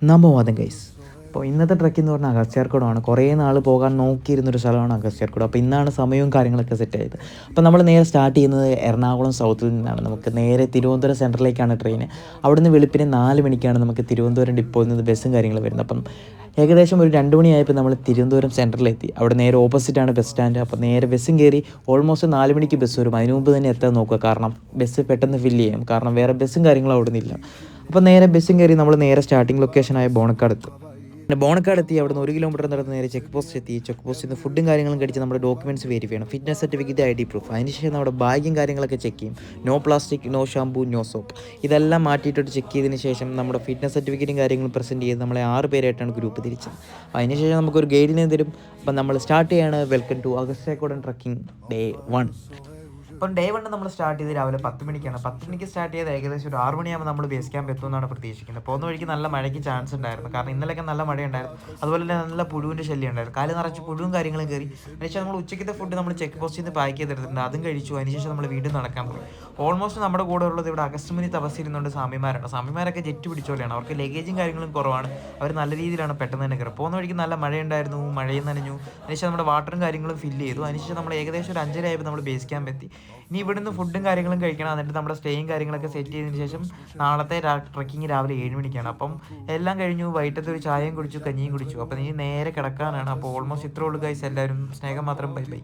നമ്പവാദം guys. അപ്പോൾ ഇന്നത്തെ truck എന്ന് പറഞ്ഞാൽ അഗസ്ത്യാർകൂടമാണ്. കുറേ നാൾ പോകാൻ നോക്കിയിരുന്നൊരു സ്ഥലമാണ് അഗസ്ത്യാർകൂടം. അപ്പോൾ ഇന്നാണ് സമയവും കാര്യങ്ങളൊക്കെ സെറ്റായത്. അപ്പോൾ നമ്മൾ നേരെ സ്റ്റാർട്ട് ചെയ്യുന്നത് എറണാകുളം സൗത്തിൽ നിന്നാണ്. നമുക്ക് നേരെ തിരുവനന്തപുരം സെൻട്രലിലേക്കാണ് ട്രെയിൻ. അവിടുന്ന് വെളുപ്പിന് 4 മണിക്കാണ് നമുക്ക് തിരുവനന്തപുരം ഡിപ്പോയിൽ നിന്ന് ബസ്സും കാര്യങ്ങളും വരുന്നത്. അപ്പം ഏകദേശം ഒരു 2 മണിയായപ്പോൾ നമ്മൾ തിരുവനന്തപുരം സെൻട്രലിലെത്തി. അവിടെ നേരെ ഓപ്പോസിറ്റാണ് ബസ് സ്റ്റാൻഡ്. അപ്പോൾ നേരെ ബസ്സും കയറി. ഓൾമോസ്റ്റ് 4 മണിക്ക് ബസ് വരും. അതിന് മുമ്പ് തന്നെ എത്താൻ നോക്കുക, കാരണം ബസ് പെട്ടെന്ന് ഫില്ല് ചെയ്യും. കാരണം വേറെ ബസ്സും കാര്യങ്ങളും അവിടെ നിന്നില്ല. അപ്പോൾ നേരെ ബസ്സും കയറി നമ്മൾ നേരെ സ്റ്റാർട്ടിംഗ് ലൊക്കേഷനായ ബോണക്കാട് എത്തും. പിന്നെ ബോണക്കാട് എത്തി. അവിടെ നിന്ന് 1 കിലോമീറ്റർ നടന്ന് നേരെ ചെക്ക് പോസ്റ്റ് എത്തി. ചെക്ക് പോസ്റ്റിൽ നിന്ന് ഫുഡും കാര്യങ്ങളും കഴിച്ച് നമ്മുടെ ഡോക്യുമെൻറ്റ്സ് വെരിഫൈ ചെയ്യണം. Fitness certificate, ID proof. അതിനുശേഷം നമ്മുടെ ബാഗും കാര്യങ്ങളൊക്കെ ചെക്ക് ചെയ്യും. No plastic, no shampoo, no soap. ഇതെല്ലാം മാറ്റിയിട്ടൊട്ട് ചെക്ക് ചെയ്തതിന് ശേഷം നമ്മുടെ ഫിറ്റ്നസ് സർട്ടിഫിക്കറ്റും കാര്യങ്ങളും പ്രസൻറ്റ് ചെയ്ത് നമ്മളെ 6 പേരായിട്ടാണ് ഗ്രൂപ്പ് തിരിച്ചത്. അതിനുശേഷം നമുക്കൊരു ഗൈഡിനെ തരും. അപ്പം നമ്മൾ സ്റ്റാർട്ട് ചെയ്യാണ്. Welcome to Agasthyarkoodam trekking day 1. അപ്പം ഡേ 1 നമ്മൾ സ്റ്റാർട്ട് ചെയ്ത് രാവിലെ 10 മണിക്കാണ്. 10 മണിക്ക് സ്റ്റാർട്ട് ചെയ്ത് ഏകദേശം ഒരു 6 മണിയാകുമ്പോൾ നമ്മൾ ബേസ് ക്യാമ്പ് എത്തുമെന്നാണ് പ്രതീക്ഷിക്കുന്നത്. പോകുന്ന വഴിക്ക് നല്ല മഴയ്ക്ക് ചാൻസ് ഉണ്ടായിരുന്നു, കാരണം ഇന്നലെയൊക്കെ നല്ല മഴയുണ്ടായിരുന്നു. അതുപോലെ തന്നെ നല്ല പുഴുവിൻ്റെ ശല്യം ഉണ്ടായിരുന്നു. കാല് നിറച്ച് പുഴുവും കാര്യങ്ങളും കയറി. അതിനുശേഷം നമ്മൾ ഉച്ചയ്ക്കത്തെ ഫുഡ് നമ്മൾ ചെക്ക് പോസ്റ്റിൽ നിന്ന് പാക്ക് ചെയ്തെടുത്തിട്ടുണ്ട്. അതും കഴിച്ചു. അതിനുശേഷം നമ്മൾ വീണ്ടും നടക്കാൻ പോയി. ഓൾമോസ്റ്റ് നമ്മുടെ കൂടെ ഉള്ളത് ഇവിടെ അഗസ്ത്മുനി തപസ്സിരുന്നുകൊണ്ട് സ്വാമിമാരാണ്. സ്വാമിമാരൊക്കെ ജെറ്റ് പിടിച്ചോലെയാണ്. അവർക്ക് ലഗേജും കാര്യങ്ങളും കുറവാണ്. അവർ നല്ല രീതിയിലാണ് പെട്ടെന്ന് തന്നെ കയറും. പോകുന്ന വഴിക്ക് നല്ല മഴയുണ്ടായിരുന്നു, മഴയും നനഞ്ഞു. അതിനുശേഷം നമ്മുടെ വാട്ടറും കാര്യങ്ങളും ഫില്ല് ചെയ്തു. അതിനുശേഷം നമ്മൾ ഏകദേശം ഒരു 5:30 ആയപ്പോൾ നമ്മൾ ബേസ് ക്യാമ്പ് എത്തി. ഇനി ഇവിടുന്ന് ഫുഡും കാര്യങ്ങളും കഴിക്കണം. എന്നിട്ട് നമ്മുടെ സ്റ്റേയും കാര്യങ്ങളൊക്കെ സെറ്റ് ചെയ്തതിന് ശേഷം നാളത്തെ ട്രക്കിങ് രാവിലെ 7 മണിക്കാണ്. അപ്പം എല്ലാം കഴിഞ്ഞു. വൈകിട്ടത്തെ ഒരു ചായയും കുടിച്ചു, കഞ്ഞിയും കുടിച്ചു. അപ്പം ഇനി നേരെ കിടക്കാനാണ്. അപ്പോൾ ഓൾമോസ്റ്റ് ഇത്രേ ഉള്ളൂ ഗൈസ്. എല്ലാവരും സ്നേഹം മാത്രം. Bye bye.